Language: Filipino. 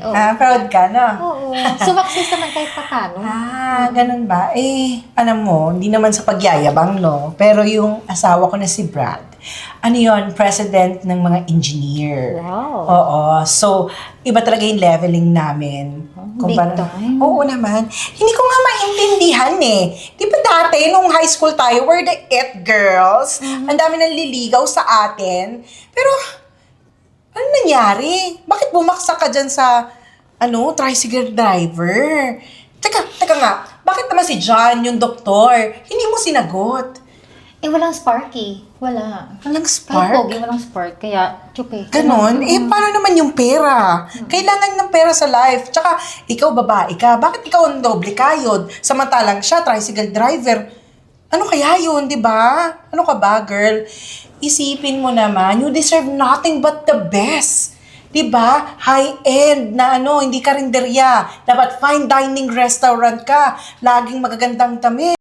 Oo. Proud ka, no? Oo. Sumakses naman kahit paano. Ganun ba? Alam mo, hindi naman sa pagyayabang, no? Pero yung asawa ko na si Brad, president ng mga engineer. Wow. Oo. So, iba talaga yung leveling namin. Big time. Oo naman. Hindi ko nga maintindihan eh. Di ba dati, nung high school tayo, we're the it girls. Ang dami nang liligaw sa atin. Pero, ano nangyari? Bakit bumaksak ka dyan sa, tricycle driver? Teka nga, bakit naman si John, yung doktor, hindi mo sinagot? Walang spark eh. Wala. Walang Kahit spark? pogi, walang spark. Kaya, chupe. Ganon? Paano naman yung pera? Kailangan ng pera sa life. Tsaka, ikaw babae ka. Bakit ikaw ang doble kayod? Samantalang siya, tricycle driver. Ano kaya yun, di ba? Ano ka ba, girl? Isipin mo naman, you deserve nothing but the best. Di ba? High-end na hindi karinderya. Dapat fine dining restaurant ka. Laging magagandang damit.